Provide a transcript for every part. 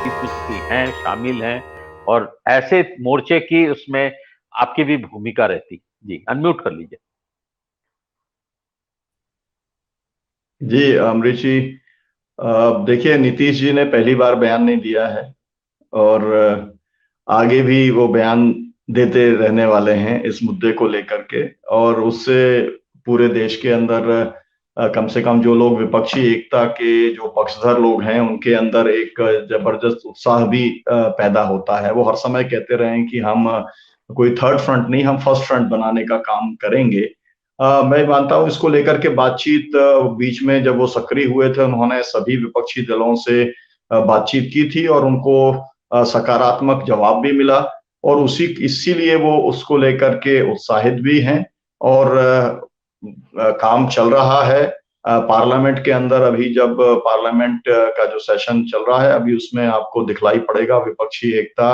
में चूंकि हैं, शामिल हैं और ऐसे मोर्चे की उसमें आपकी भी भूमिका रहती। जी, अनम्यूट कर लीजिए। जी अमरीश जी, देखिए नीतीश जी ने पहली बार बयान नहीं दिया है और आगे भी वो बयान देते रहने वाले हैं इस मुद्दे को लेकर के। और उससे पूरे देश के अंदर कम से कम जो लोग विपक्षी एकता के जो पक्षधर लोग हैं उनके अंदर एक जबरदस्त उत्साह भी पैदा होता है। वो हर समय कहते रहे कि हम कोई थर्ड फ्रंट नहीं, हम फर्स्ट फ्रंट बनाने का काम करेंगे। मैं मानता हूं इसको लेकर के बातचीत बीच में जब वो सक्रिय हुए थे उन्होंने सभी विपक्षी दलों से बातचीत की थी और उनको सकारात्मक जवाब भी मिला और उसी इसीलिए वो उसको लेकर के उत्साहित भी हैं। और काम चल रहा है पार्लियामेंट के अंदर। अभी जब पार्लियामेंट का जो सेशन चल रहा है अभी उसमें आपको दिखलाई पड़ेगा विपक्षी एकता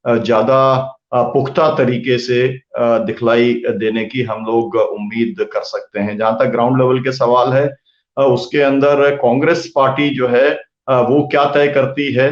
ज्यादा पुख्ता तरीके से दिखलाई देने की हम लोग उम्मीद कर सकते हैं। जहां तक ग्राउंड लेवल के सवाल है उसके अंदर कांग्रेस पार्टी जो है वो क्या तय करती है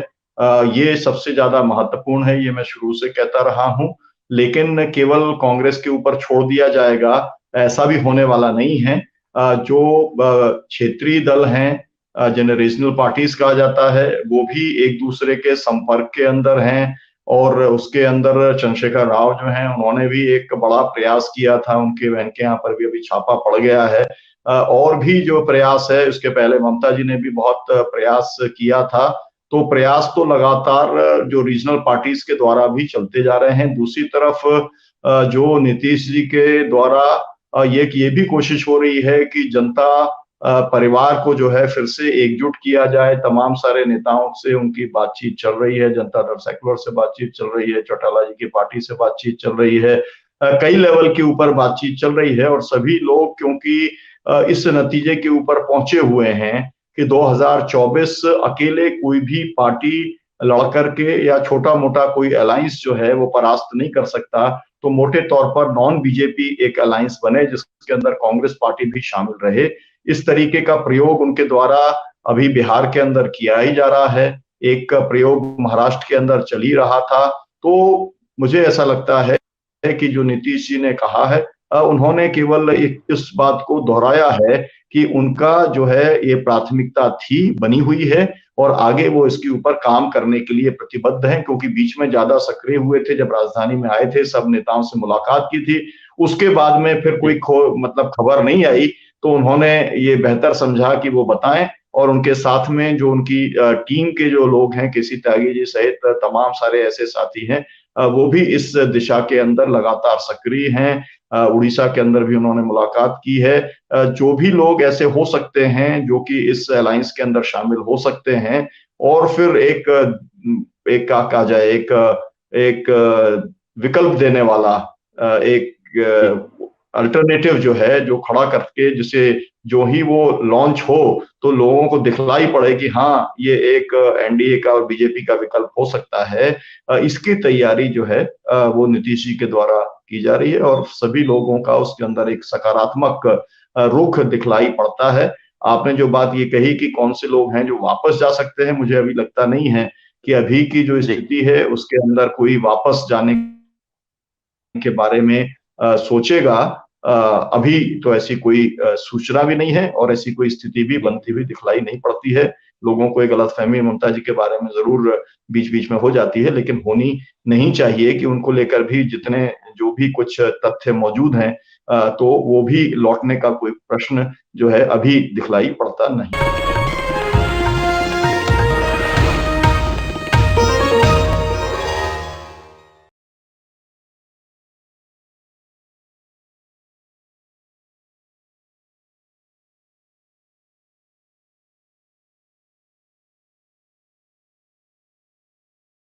ये सबसे ज्यादा महत्वपूर्ण है। ये मैं शुरू से कहता रहा हूं, लेकिन केवल कांग्रेस के ऊपर छोड़ दिया जाएगा ऐसा भी होने वाला नहीं है। जो क्षेत्रीय दल हैं जिन्हें रीजनल पार्टीज कहा जाता है वो भी एक दूसरे के संपर्क के अंदर हैं। और उसके अंदर चंद्रशेखर राव जो हैं उन्होंने भी एक बड़ा प्रयास किया था, उनके बहन के यहाँ पर भी अभी छापा पड़ गया है। और भी जो प्रयास है उसके पहले ममता जी ने भी बहुत प्रयास किया था। तो प्रयास तो लगातार जो रीजनल पार्टीज के द्वारा भी चलते जा रहे हैं। दूसरी तरफ जो नीतीश जी के द्वारा ये भी कोशिश हो रही है कि जनता परिवार को जो है फिर से एकजुट किया जाए। तमाम सारे नेताओं से उनकी बातचीत चल रही है, जनता दल सेकुलर से बातचीत चल रही है, चौटाला जी की पार्टी से बातचीत चल रही है, कई लेवल के ऊपर बातचीत चल रही है। और सभी लोग क्योंकि इस नतीजे के ऊपर पहुंचे हुए हैं कि 2024 अकेले कोई भी पार्टी लड़कर के या छोटा मोटा कोई अलायंस जो है वो परास्त नहीं कर सकता। तो मोटे तौर पर नॉन बीजेपी एक अलायंस बने जिसके अंदर कांग्रेस पार्टी भी शामिल रहे। इस तरीके का प्रयोग उनके द्वारा अभी बिहार के अंदर किया ही जा रहा है, एक प्रयोग महाराष्ट्र के अंदर चल ही रहा था। तो मुझे ऐसा लगता है कि जो नीतीश जी ने कहा है उन्होंने केवल इस बात को दोहराया है कि उनका जो है ये प्राथमिकता थी, बनी हुई है और आगे वो इसके ऊपर काम करने के लिए प्रतिबद्ध हैं। क्योंकि बीच में ज्यादा सक्रिय हुए थे, जब राजधानी में आए थे सब नेताओं से मुलाकात की थी, उसके बाद में फिर कोई मतलब खबर नहीं आई। तो उन्होंने ये बेहतर समझा कि वो बताएं और उनके साथ में जो उनकी टीम के जो लोग हैं, केसी त्यागी जी सहित तमाम सारे ऐसे साथी हैं वो भी इस दिशा के अंदर लगातार सक्रिय हैं। उड़ीसा के अंदर भी उन्होंने मुलाकात की है। जो भी लोग ऐसे हो सकते हैं जो कि इस अलायंस के अंदर शामिल हो सकते हैं और फिर एक क्या कहा जाए, एक विकल्प देने वाला एक अल्टरनेटिव जो है जो खड़ा करके जिसे जो ही वो लॉन्च हो तो लोगों को दिखलाई पड़े कि हाँ ये एक एनडीए का और बीजेपी का विकल्प हो सकता है। इसकी तैयारी जो है वो नीतीश जी के द्वारा की जा रही है और सभी लोगों का उसके अंदर एक सकारात्मक रुख दिखलाई पड़ता है। आपने जो बात ये कही कि कौन से लोग हैं जो वापस जा सकते हैं, मुझे अभी लगता नहीं है कि अभी की जो जी, स्थिति है उसके अंदर कोई वापस जाने के बारे में सोचेगा। अभी तो ऐसी कोई सूचना भी नहीं है और ऐसी कोई स्थिति भी जी, बनती हुई दिखलाई नहीं पड़ती है। लोगों को एक गलतफहमी ममता जी के बारे में जरूर बीच बीच में हो जाती है, लेकिन होनी नहीं चाहिए कि उनको लेकर भी जितने जो भी कुछ तथ्य मौजूद हैं तो वो भी लौटने का कोई प्रश्न जो है अभी दिखलाई पड़ता नहीं।